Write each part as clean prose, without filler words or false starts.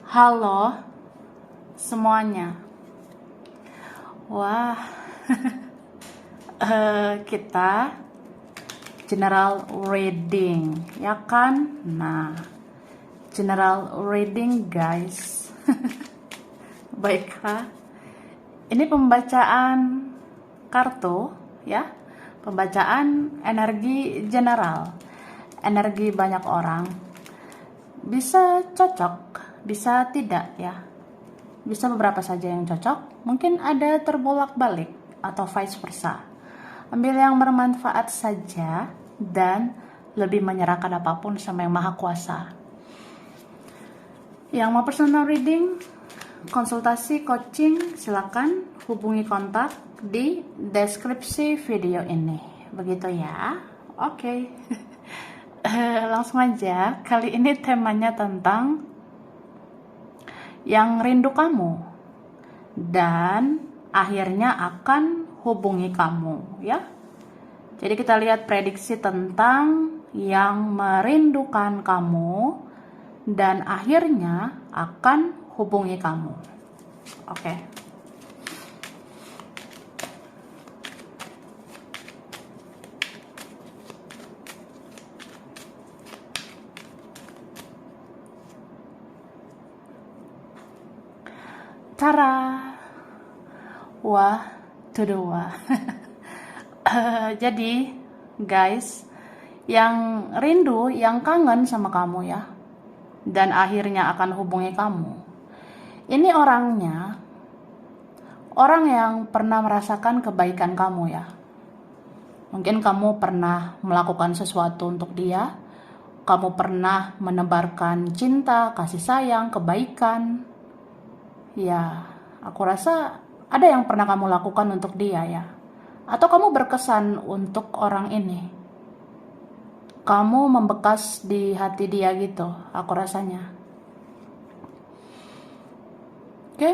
Halo semuanya. Wah, kita general reading, ya kan? Nah, general reading guys. Baiklah, ini pembacaan kartu, ya. Pembacaan energi general, energi banyak orang. Bisa cocok, bisa tidak ya. Bisa beberapa saja yang cocok, mungkin ada terbolak-balik atau vice versa. Ambil yang bermanfaat saja dan lebih menyerahkan apapun sama yang maha kuasa. Yang mau personal reading, konsultasi, coaching, silakan hubungi kontak di deskripsi video ini. Begitu ya. Oke. Langsung aja, kali ini temanya tentang yang rindu kamu dan akhirnya akan hubungi kamu, ya. Jadi kita lihat prediksi tentang yang merindukan kamu dan akhirnya akan hubungi kamu. Oke. Tara, wah, kedua. Jadi, guys, yang rindu, yang kangen sama kamu ya, dan akhirnya akan hubungi kamu. Ini orangnya, orang yang pernah merasakan kebaikan kamu ya. Mungkin kamu pernah melakukan sesuatu untuk dia, kamu pernah menebarkan cinta, kasih sayang, kebaikan. Ya, aku rasa ada yang pernah kamu lakukan untuk dia ya. Atau kamu berkesan untuk orang ini. Kamu membekas di hati dia gitu, aku rasanya. Oke?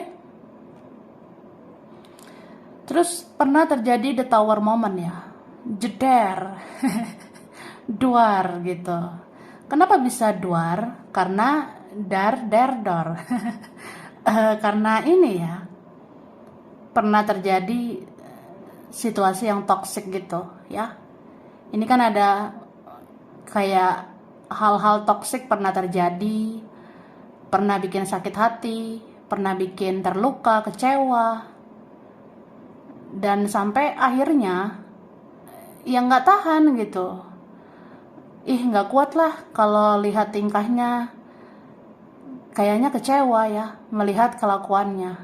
Terus pernah terjadi the tower moment ya. Jeder. Duar gitu. Kenapa bisa duar? Karena dor. Karena ini ya, pernah terjadi situasi yang toksik gitu ya. Ini kan ada kayak hal-hal toksik pernah terjadi, pernah bikin sakit hati, pernah bikin terluka, kecewa, dan sampai akhirnya ya nggak tahan gitu. Nggak kuat lah kalau lihat tingkahnya, kayaknya kecewa ya melihat kelakuannya.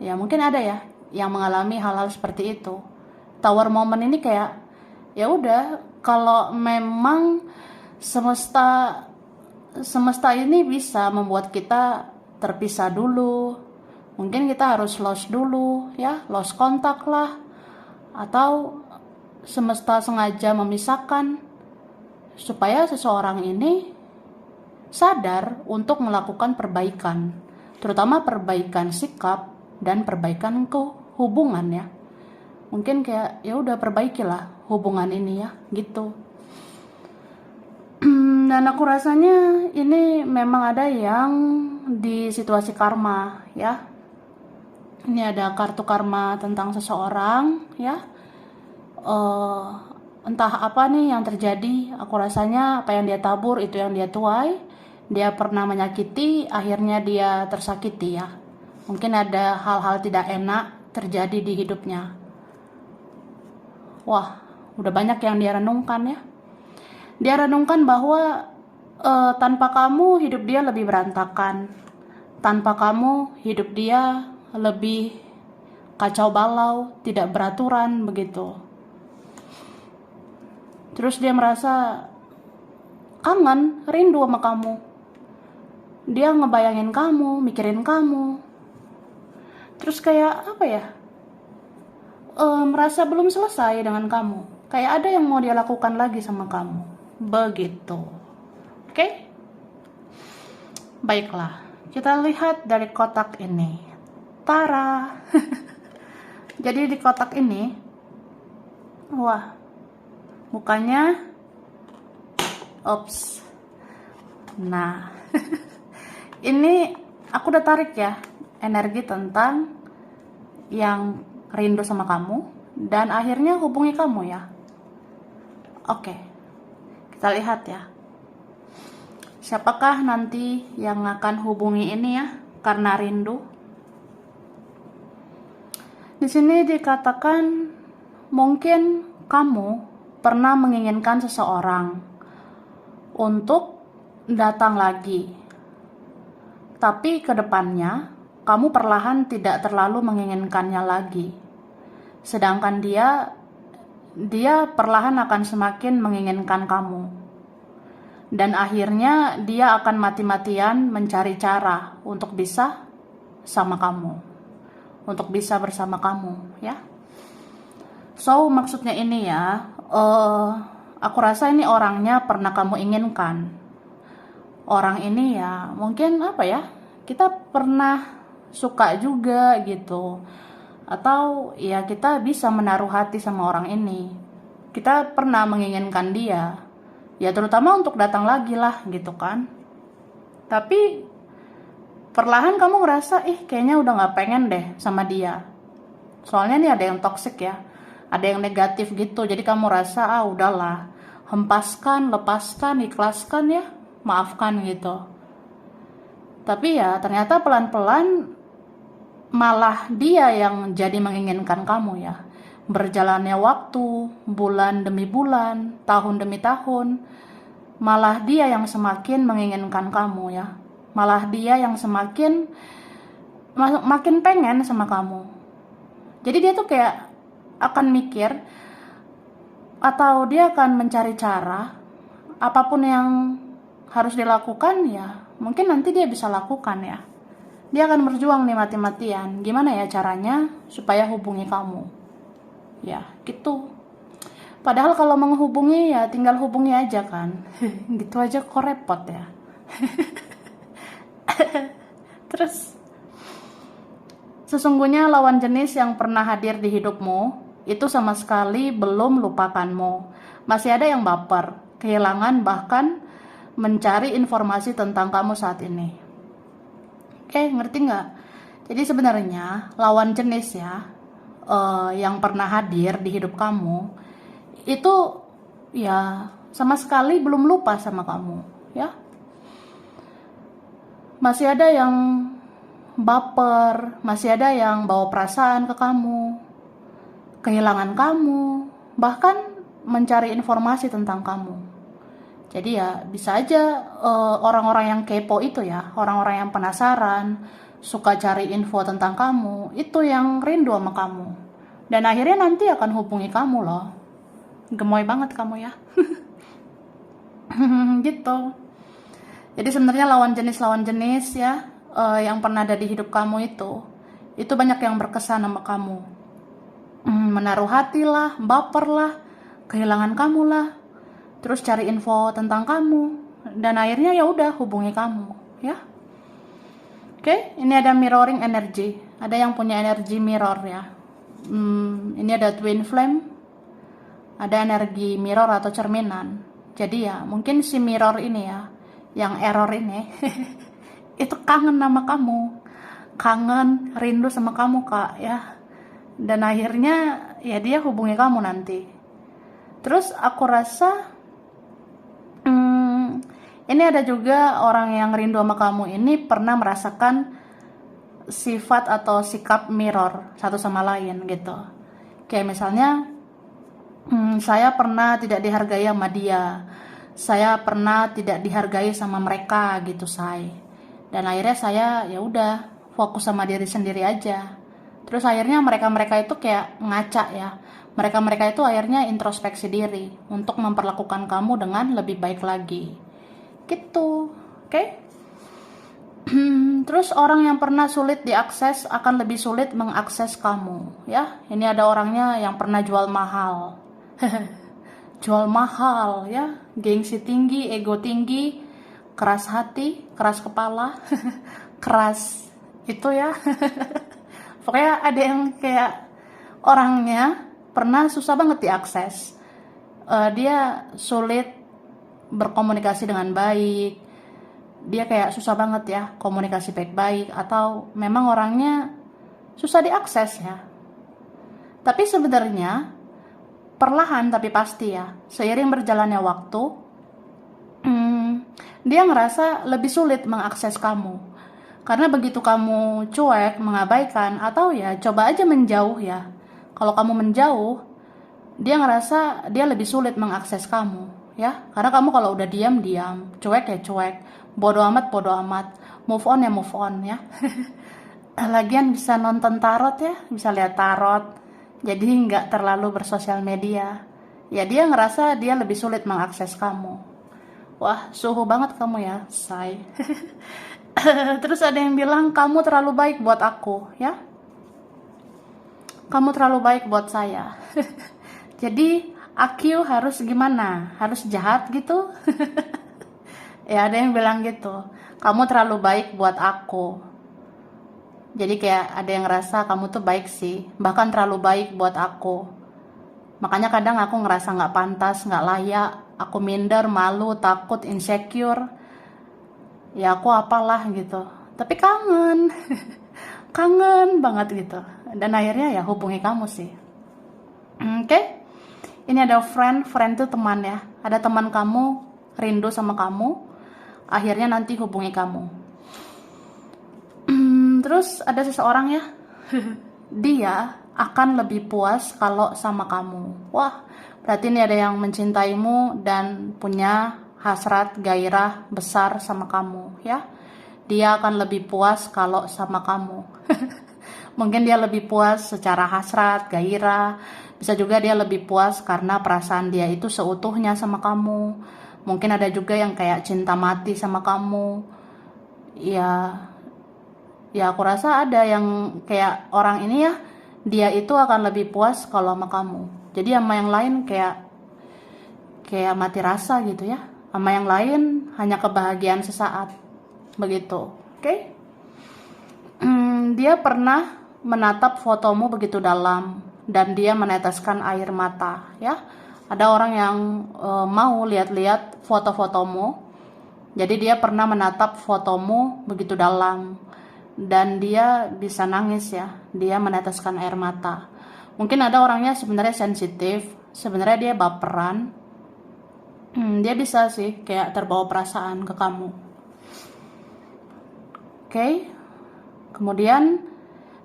Ya mungkin ada ya yang mengalami hal-hal seperti itu. Tower moment ini kayak ya udah, kalau memang semesta ini bisa membuat kita terpisah dulu, mungkin kita harus lost dulu ya, lost kontak lah, atau semesta sengaja memisahkan supaya seseorang ini sadar untuk melakukan perbaikan, terutama perbaikan sikap dan perbaikan hubungan ya. Mungkin kayak ya udah perbaikilah hubungan ini ya, gitu. Dan aku rasanya ini memang ada yang di situasi karma ya. Ini ada kartu karma tentang seseorang ya. Entah apa nih yang terjadi, aku rasanya apa yang dia tabur itu yang dia tuai. Dia pernah menyakiti, akhirnya dia tersakiti ya. Mungkin ada hal-hal tidak enak terjadi di hidupnya. Wah, udah banyak yang dia renungkan ya. Dia renungkan bahwa tanpa kamu hidup dia lebih berantakan. Tanpa kamu hidup dia lebih kacau balau, tidak beraturan begitu. Terus dia merasa kangen, rindu sama kamu. Dia ngebayangin kamu, mikirin kamu. Terus kayak apa ya? Merasa belum selesai dengan kamu. Kayak ada yang mau dia lakukan lagi sama kamu. Begitu. Oke? Baiklah. Kita lihat dari kotak ini. Tara. Jadi di kotak ini, wah, mukanya, nah, Ini aku udah tarik ya energi tentang yang rindu sama kamu dan akhirnya hubungi kamu ya. Oke, kita lihat ya. Siapakah nanti yang akan hubungi ini ya karena rindu? Di sini dikatakan mungkin kamu pernah menginginkan seseorang untuk datang lagi. Tapi ke depannya kamu perlahan tidak terlalu menginginkannya lagi. Sedangkan dia perlahan akan semakin menginginkan kamu. Dan akhirnya dia akan mati-matian mencari cara untuk bisa sama kamu. Untuk bisa bersama kamu, ya. So, maksudnya ini ya, aku rasa ini orangnya pernah kamu inginkan. Orang ini ya, mungkin apa ya, kita pernah suka juga gitu. Atau ya kita bisa menaruh hati sama orang ini. Kita pernah menginginkan dia. Ya terutama untuk datang lagi lah gitu kan. Tapi perlahan kamu ngerasa kayaknya udah gak pengen deh sama dia. Soalnya nih ada yang toxic ya, ada yang negatif gitu. Jadi kamu rasa udahlah, hempaskan, lepaskan, ikhlaskan ya, maafkan gitu. Tapi ya ternyata pelan-pelan malah dia yang jadi menginginkan kamu ya. Berjalannya waktu, bulan demi bulan, tahun demi tahun, malah dia yang semakin menginginkan kamu ya. Malah dia yang makin pengen sama kamu. Jadi dia tuh kayak akan mikir atau dia akan mencari cara apapun yang harus dilakukan ya, mungkin nanti dia bisa lakukan ya. Dia akan berjuang nih mati-matian. Gimana ya caranya supaya hubungi kamu? Ya, gitu. Padahal kalau menghubungi ya tinggal hubungi aja kan. Gitu aja kok repot ya. Terus sesungguhnya lawan jenis yang pernah hadir di hidupmu itu sama sekali belum lupakanmu. Masih ada yang baper, kehilangan bahkan mencari informasi tentang kamu saat ini. Oke, ngerti nggak? Jadi sebenarnya lawan jenis ya yang pernah hadir di hidup kamu itu ya sama sekali belum lupa sama kamu ya. Masih ada yang baper, masih ada yang bawa perasaan ke kamu, kehilangan kamu, bahkan mencari informasi tentang kamu. Jadi ya bisa aja orang-orang yang kepo itu ya, orang-orang yang penasaran, suka cari info tentang kamu, itu yang rindu sama kamu. Dan akhirnya nanti akan hubungi kamu loh. Gemoy banget kamu ya. Gitu. Jadi sebenarnya lawan jenis ya yang pernah ada di hidup kamu itu banyak yang berkesan sama kamu. Menaruh hati lah, baper lah, kehilangan kamu lah, terus cari info tentang kamu, dan akhirnya ya udah hubungi kamu, ya. Oke, ini ada mirroring energy, ada yang punya energi mirror ya. Ini ada twin flame, ada energi mirror atau cerminan. Jadi ya mungkin si mirror ini ya, yang error ini itu kangen sama kamu, kangen, rindu sama kamu kak ya, dan akhirnya ya dia hubungi kamu nanti. Terus aku rasa ini ada juga orang yang rindu sama kamu ini pernah merasakan sifat atau sikap mirror satu sama lain gitu. Kayak misalnya saya pernah tidak dihargai sama dia, saya pernah tidak dihargai sama mereka gitu say. Dan akhirnya saya ya udah fokus sama diri sendiri aja. Terus akhirnya mereka itu kayak ngaca ya. Mereka itu akhirnya introspeksi diri untuk memperlakukan kamu dengan lebih baik lagi. Gitu. Oke? Terus orang yang pernah sulit diakses akan lebih sulit mengakses kamu ya. Ini ada orangnya yang pernah jual mahal. Jual mahal ya, gengsi tinggi, ego tinggi, keras hati, keras kepala, keras itu ya. Pokoknya ada yang kayak orangnya pernah susah banget diakses. Dia sulit berkomunikasi dengan baik, dia kayak susah banget ya komunikasi baik-baik, atau memang orangnya susah diakses ya. Tapi sebenarnya perlahan tapi pasti ya, seiring berjalannya waktu, hmm, dia ngerasa lebih sulit mengakses kamu. Karena begitu kamu cuek, mengabaikan, atau ya coba aja menjauh ya. Kalau kamu menjauh, dia ngerasa dia lebih sulit mengakses kamu ya. Karena kamu kalau udah diam, cuek ya cuek, bodo amat, move on ya move on ya. Lagian bisa nonton tarot ya, bisa lihat tarot. Jadi nggak terlalu bersosial media. Ya dia ngerasa dia lebih sulit mengakses kamu. Wah, suhu banget kamu ya, say. Terus ada yang bilang kamu terlalu baik buat aku, ya. Kamu terlalu baik buat saya. Jadi aku harus gimana? Harus jahat gitu? Ya ada yang bilang gitu. Kamu terlalu baik buat aku. Jadi kayak ada yang ngerasa kamu tuh baik sih, bahkan terlalu baik buat aku. Makanya kadang aku ngerasa nggak pantas, nggak layak, aku minder, malu, takut, insecure. Ya aku apalah gitu. Tapi kangen, kangen banget gitu. Dan akhirnya ya hubungi kamu sih. Oke, ini ada friend tuh teman ya. Ada teman kamu rindu sama kamu, akhirnya nanti hubungi kamu. Terus ada seseorang ya, dia akan lebih puas kalau sama kamu. Wah, berarti ini ada yang mencintaimu dan punya hasrat gairah besar sama kamu ya. Dia akan lebih puas kalau sama kamu. Mungkin dia lebih puas secara hasrat, gairah. Bisa juga dia lebih puas karena perasaan dia itu seutuhnya sama kamu. Mungkin ada juga yang kayak cinta mati sama kamu. Ya aku rasa ada yang kayak orang ini ya, dia itu akan lebih puas kalau sama kamu. Jadi sama yang lain kayak mati rasa gitu ya. Sama yang lain hanya kebahagiaan sesaat. Begitu. Oke? Dia pernah menatap fotomu begitu dalam dan dia meneteskan air mata ya. Ada orang yang mau lihat-lihat foto-fotomu. Jadi dia pernah menatap fotomu begitu dalam dan dia bisa nangis ya. Dia meneteskan air mata. Mungkin ada orangnya sebenarnya sensitif, sebenarnya dia baperan. Dia bisa sih kayak terbawa perasaan ke kamu. Oke. Kemudian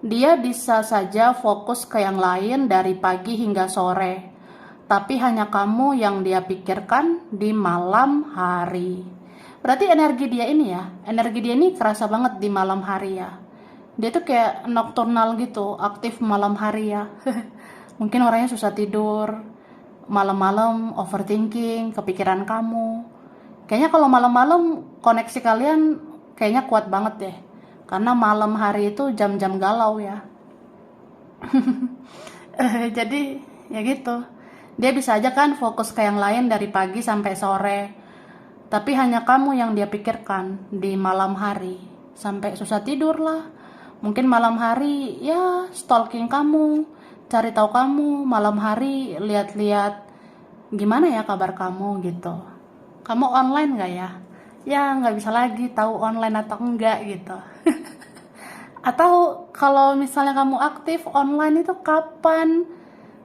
dia bisa saja fokus ke yang lain dari pagi hingga sore. Tapi hanya kamu yang dia pikirkan di malam hari. Berarti energi dia ini kerasa banget di malam hari ya. Dia tuh kayak nocturnal gitu, aktif malam hari ya. Mungkin orangnya susah tidur, malam-malam overthinking, kepikiran kamu. Kayaknya kalau malam-malam koneksi kalian kayaknya kuat banget deh. Karena malam hari itu jam-jam galau ya. Jadi ya gitu. Dia bisa aja kan fokus ke yang lain dari pagi sampai sore. Tapi hanya kamu yang dia pikirkan di malam hari. Sampai susah tidur lah. Mungkin malam hari ya stalking kamu, cari tahu kamu, malam hari lihat-lihat gimana ya kabar kamu gitu. Kamu online gak ya? Ya nggak bisa lagi tahu online atau enggak gitu. Atau kalau misalnya kamu aktif online itu kapan?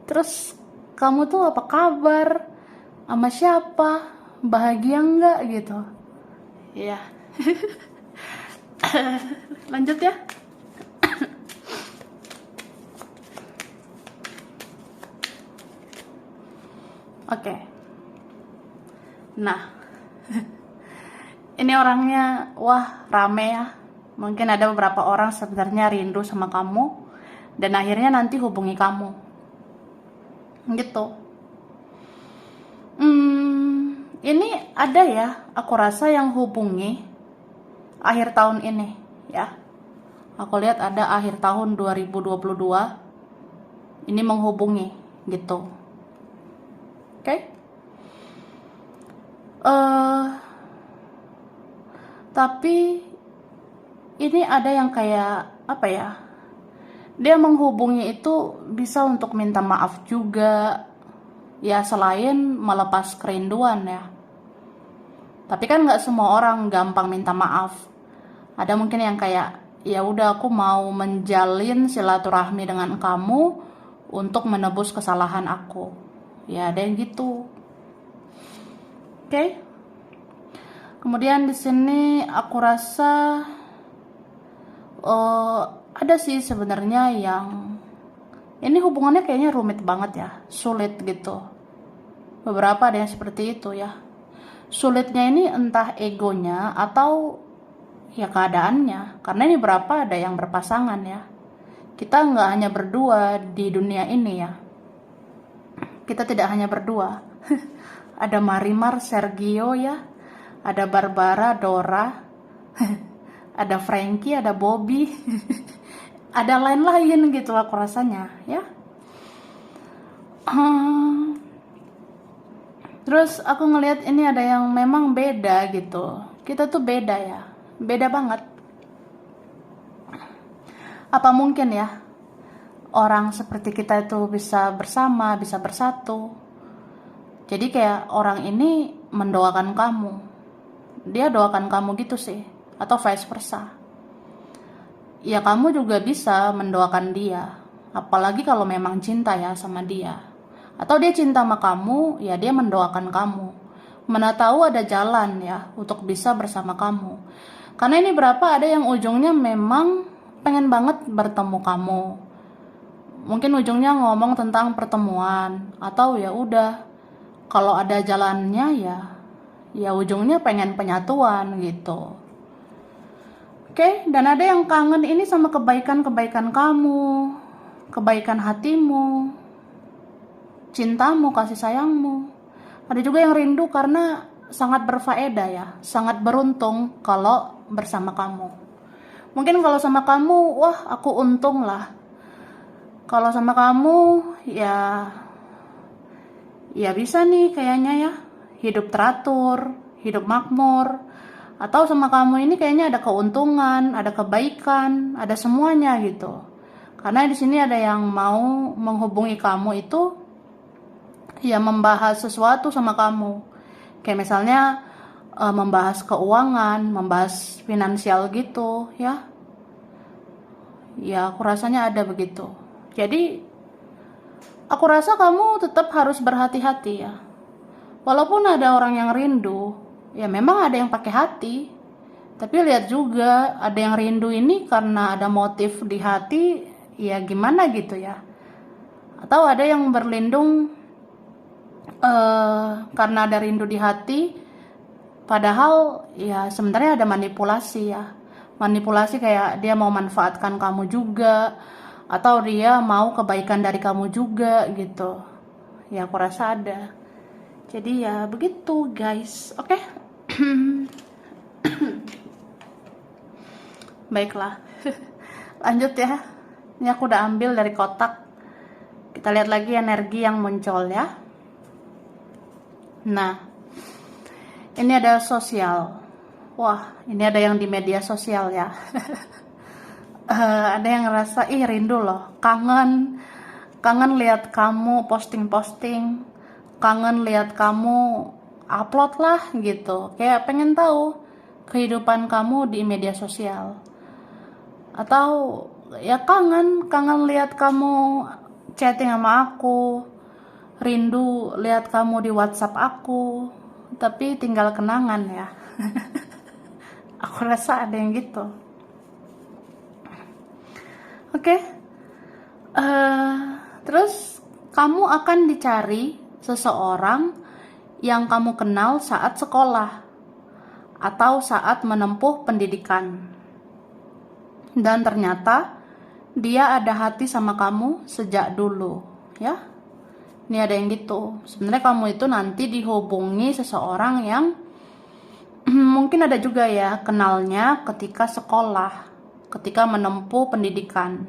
Terus kamu tuh apa kabar? Sama siapa? Bahagia enggak gitu? Iya. Lanjut ya. Oke. Nah, ini orangnya wah rame ya. Mungkin ada beberapa orang sebenarnya rindu sama kamu dan akhirnya nanti hubungi kamu. Gitu. Ini ada ya, aku rasa yang hubungi akhir tahun ini ya. Aku lihat ada akhir tahun 2022 ini menghubungi gitu. Oke? Tapi ini ada yang kayak apa ya? Dia menghubungi itu bisa untuk minta maaf juga. Ya selain melepas kerinduan ya. Tapi kan nggak semua orang gampang minta maaf. Ada mungkin yang kayak, ya udah aku mau menjalin silaturahmi dengan kamu untuk menebus kesalahan aku. Ya ada yang gitu. Oke. Kemudian di sini aku rasa ada sih sebenarnya yang ini hubungannya kayaknya rumit banget ya, sulit gitu. Beberapa ada yang seperti itu ya. Sulitnya ini entah egonya atau ya keadaannya. Karena ini berapa ada yang berpasangan ya. Kita nggak hanya berdua di dunia ini ya. Kita tidak hanya berdua. Ada Marimar, Sergio ya. Ada Barbara, Dora. Ada Frankie, ada Bobby. Ada lain-lain gitu aku rasanya ya. Terus aku ngelihat ini ada yang memang beda gitu. Kita tuh beda ya. Beda banget. Apa mungkin ya orang seperti kita itu bisa bersama, bisa bersatu. Jadi kayak orang ini mendoakan kamu. Dia doakan kamu gitu sih. Atau vice versa. Ya kamu juga bisa mendoakan dia. Apalagi kalau memang cinta ya sama dia. Atau dia cinta sama kamu, ya dia mendoakan kamu. Mana tahu ada jalan ya untuk bisa bersama kamu. Karena ini berapa ada yang ujungnya memang pengen banget bertemu kamu. Mungkin ujungnya ngomong tentang pertemuan. Atau ya udah, kalau ada jalannya ya ujungnya pengen penyatuan gitu. Oke, dan ada yang kangen ini sama kebaikan-kebaikan kamu, kebaikan hatimu, cintamu, kasih sayangmu. Ada juga yang rindu karena sangat berfaedah ya, sangat beruntung kalau bersama kamu. Mungkin kalau sama kamu, wah aku untung lah. Kalau sama kamu, ya bisa nih kayaknya ya, hidup teratur, hidup makmur. Atau sama kamu ini kayaknya ada keuntungan, ada kebaikan, ada semuanya gitu. Karena di sini ada yang mau menghubungi kamu itu ya membahas sesuatu sama kamu. Kayak misalnya membahas keuangan, membahas finansial gitu ya. Ya aku rasanya ada begitu. Jadi aku rasa kamu tetap harus berhati-hati ya. Walaupun ada orang yang rindu, ya memang ada yang pakai hati. Tapi lihat juga ada yang rindu ini karena ada motif di hati, ya gimana gitu ya. Atau ada yang berlindung karena ada rindu di hati, padahal ya sebenarnya ada manipulasi ya. Manipulasi kayak dia mau manfaatkan kamu juga, atau dia mau kebaikan dari kamu juga gitu. Ya aku rasa ada. Jadi ya begitu guys. Oke. Baiklah. Lanjut ya. Ini aku udah ambil dari kotak. Kita lihat lagi energi yang muncul ya. Nah, ini ada sosial. Wah, ini ada yang di media sosial ya. Ada yang ngerasa rindu loh, kangen lihat kamu posting-posting, kangen lihat kamu upload lah gitu. Kayak pengen tahu kehidupan kamu di media sosial. Atau ya kangen lihat kamu chatting sama aku, rindu lihat kamu di WhatsApp aku, tapi tinggal kenangan ya. Aku rasa ada yang gitu. Oke. Terus kamu akan dicari seseorang yang kamu kenal saat sekolah atau saat menempuh pendidikan. Dan ternyata dia ada hati sama kamu sejak dulu, ya. Ini ada yang gitu. Sebenarnya kamu itu nanti dihubungi seseorang yang mungkin ada juga ya kenalnya ketika sekolah, ketika menempuh pendidikan.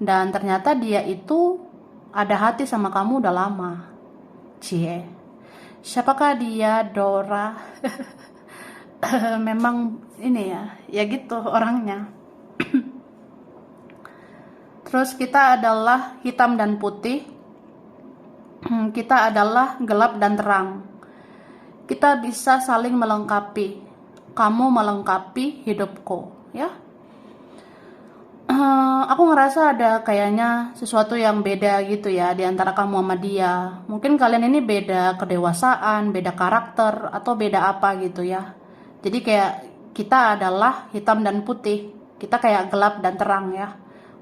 Dan ternyata dia itu ada hati sama kamu udah lama. Cie. Siapakah dia, Dora? Memang ini ya gitu orangnya. Terus kita adalah hitam dan putih. Kita adalah gelap dan terang. kita bisa saling melengkapi. Kamu melengkapi hidupku, ya. Aku ngerasa ada kayaknya sesuatu yang beda gitu ya di antara kamu sama dia. Mungkin kalian ini beda kedewasaan, beda karakter, atau beda apa gitu ya. Jadi kayak kita adalah hitam dan putih. Kita kayak gelap dan terang ya.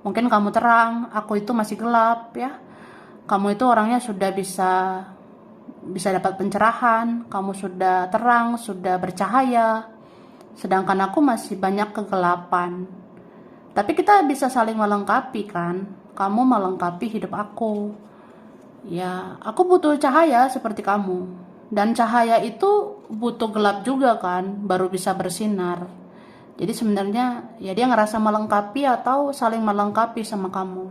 Mungkin kamu terang, aku itu masih gelap ya. Kamu itu orangnya sudah bisa dapat pencerahan, kamu sudah terang, sudah bercahaya. Sedangkan aku masih banyak kegelapan. Tapi kita bisa saling melengkapi kan. Kamu melengkapi hidup aku. Ya, aku butuh cahaya seperti kamu. Dan cahaya itu butuh gelap juga kan, baru bisa bersinar. Jadi sebenarnya ya dia ngerasa melengkapi atau saling melengkapi sama kamu.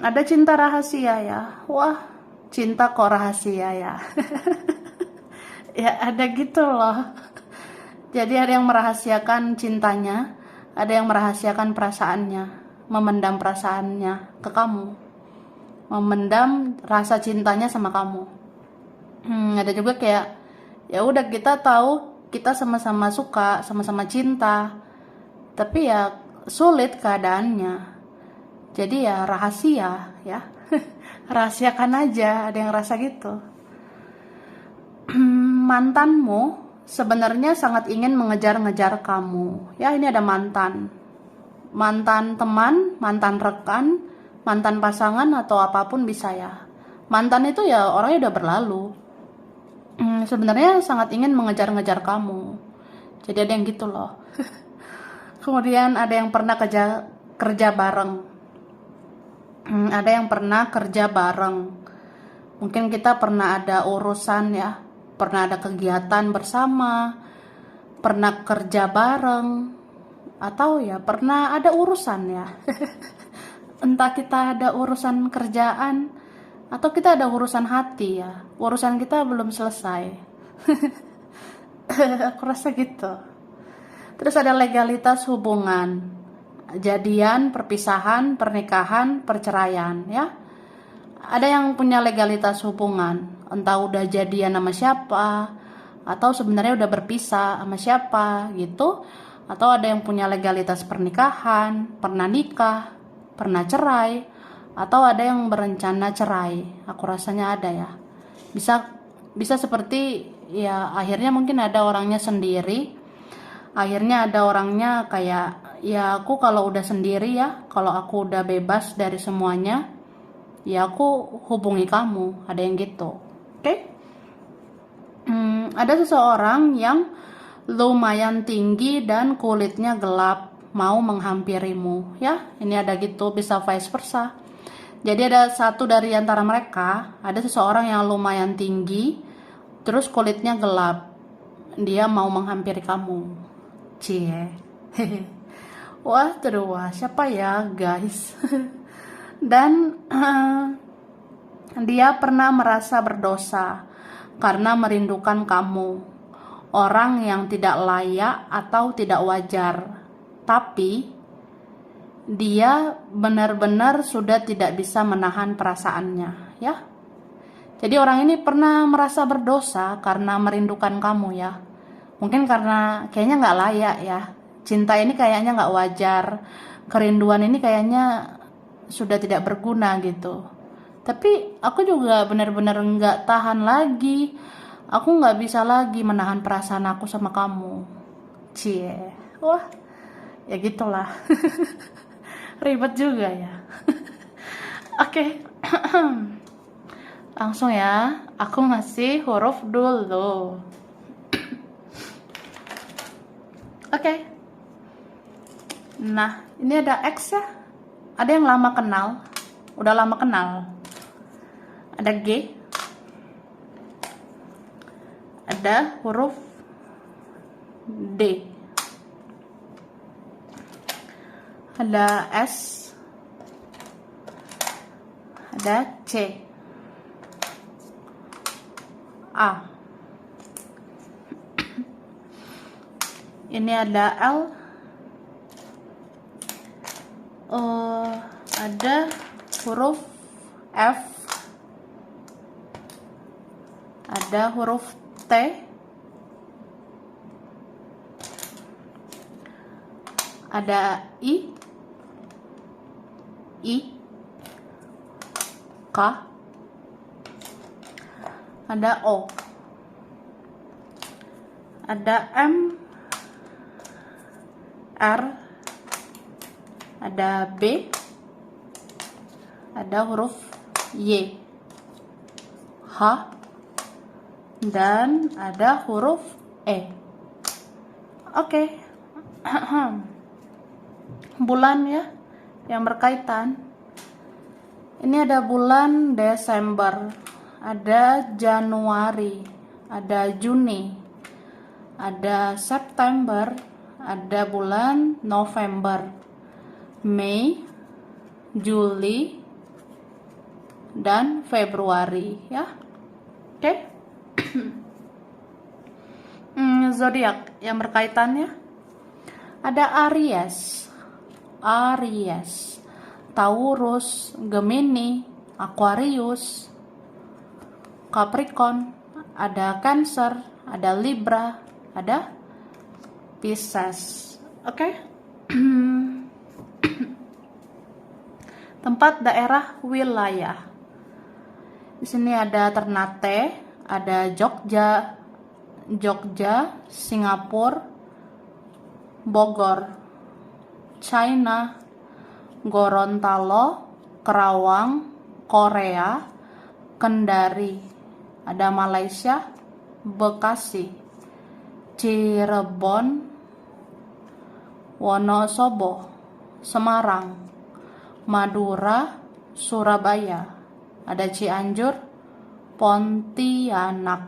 Ada cinta rahasia ya. Wah, cinta kok rahasia ya. Ya ada gitu loh. Jadi ada yang merahasiakan cintanya, ada yang merahasiakan perasaannya, memendam perasaannya ke kamu, memendam rasa cintanya sama kamu. Ada juga kayak ya udah kita tahu kita sama-sama suka, sama-sama cinta, tapi ya sulit keadaannya. Jadi ya rahasia ya, rahasiakan aja. Ada yang rasa gitu. Mantanmu sebenarnya sangat ingin mengejar-ngejar kamu. Ya ini ada mantan teman, mantan rekan, mantan pasangan atau apapun bisa ya. Mantan itu ya orangnya udah berlalu. Sebenarnya sangat ingin mengejar-ngejar kamu. Jadi ada yang gitu loh. Kemudian ada yang pernah kerja bareng. Ada yang pernah kerja bareng. Mungkin kita pernah ada urusan ya, pernah ada kegiatan bersama, pernah kerja bareng, atau ya pernah ada urusan ya. Entah kita ada urusan kerjaan atau kita ada urusan hati ya. Urusan kita belum selesai. Aku rasa gitu. Terus ada legalitas hubungan, jadian, perpisahan, pernikahan, perceraian ya. Ada yang punya legalitas hubungan, entah udah jadian sama siapa, atau sebenarnya udah berpisah sama siapa gitu. Atau ada yang punya legalitas pernikahan, pernah nikah, pernah cerai, atau ada yang berencana cerai. Aku rasanya ada ya. Bisa seperti ya akhirnya mungkin ada orangnya sendiri. Akhirnya ada orangnya kayak ya aku kalau udah sendiri ya, kalau aku udah bebas dari semuanya, ya aku hubungi kamu. Ada yang gitu. Oke? Ada seseorang yang lumayan tinggi dan kulitnya gelap mau menghampirimu ya. Ini ada gitu, bisa vice versa. Jadi ada satu dari antara mereka, ada seseorang yang lumayan tinggi terus kulitnya gelap, dia mau menghampiri kamu. Cie. Wah terus siapa ya guys. Dan dia pernah merasa berdosa karena merindukan kamu, orang yang tidak layak atau tidak wajar. Tapi dia benar-benar sudah tidak bisa menahan perasaannya ya. Jadi orang ini pernah merasa berdosa karena merindukan kamu ya. Mungkin karena kayaknya nggak layak ya. Cinta ini kayaknya nggak wajar. Kerinduan ini kayaknya sudah tidak berguna gitu. Tapi aku juga benar-benar nggak tahan lagi. Aku nggak bisa lagi menahan perasaan aku sama kamu. Cie. Wah, ya gitulah. Ribet juga ya. Oke. Langsung ya, aku ngasih huruf dulu. Oke. Nah, ini ada X ya. Ada yang lama kenal, udah lama kenal. Ada G. Ada huruf D. Ada S. Ada C. A. Ini ada L. Ada huruf F. ada huruf T, ada I, K, ada O, ada M, R, ada B, ada huruf Y, H, dan ada huruf E. Oke. Bulan ya yang berkaitan. Ini ada bulan Desember, ada Januari, ada Juni, ada September, ada bulan November, Mei, Juli, dan Februari ya. Oke. Zodiak yang berkaitannya ada Aries, Taurus, Gemini, Aquarius, Capricorn, ada Cancer, ada Libra, ada Pisces. Oke. Tempat, daerah, wilayah. Di sini ada Ternate, ada Jogja, Singapura, Bogor, China, Gorontalo, Kerawang, Korea, Kendari, ada Malaysia, Bekasi, Cirebon, Wonosobo, Semarang, Madura, Surabaya, ada Cianjur, Pontianak,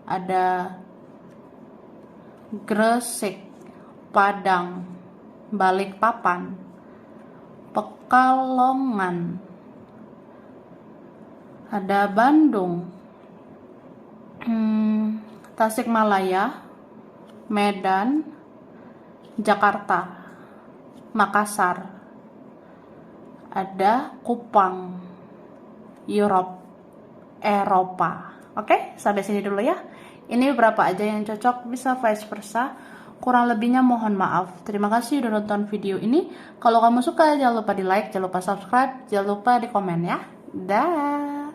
ada Gresik, Padang, Balikpapan, Pekalongan, ada Bandung, Tasikmalaya, Medan, Jakarta, Makassar, ada Kupang, Eropa. Oke, sampai sini dulu ya. Ini beberapa aja yang cocok, bisa vice versa. Kurang lebihnya mohon maaf. Terima kasih udah nonton video ini. Kalau kamu suka jangan lupa di like, jangan lupa subscribe, jangan lupa di komen ya. Dah.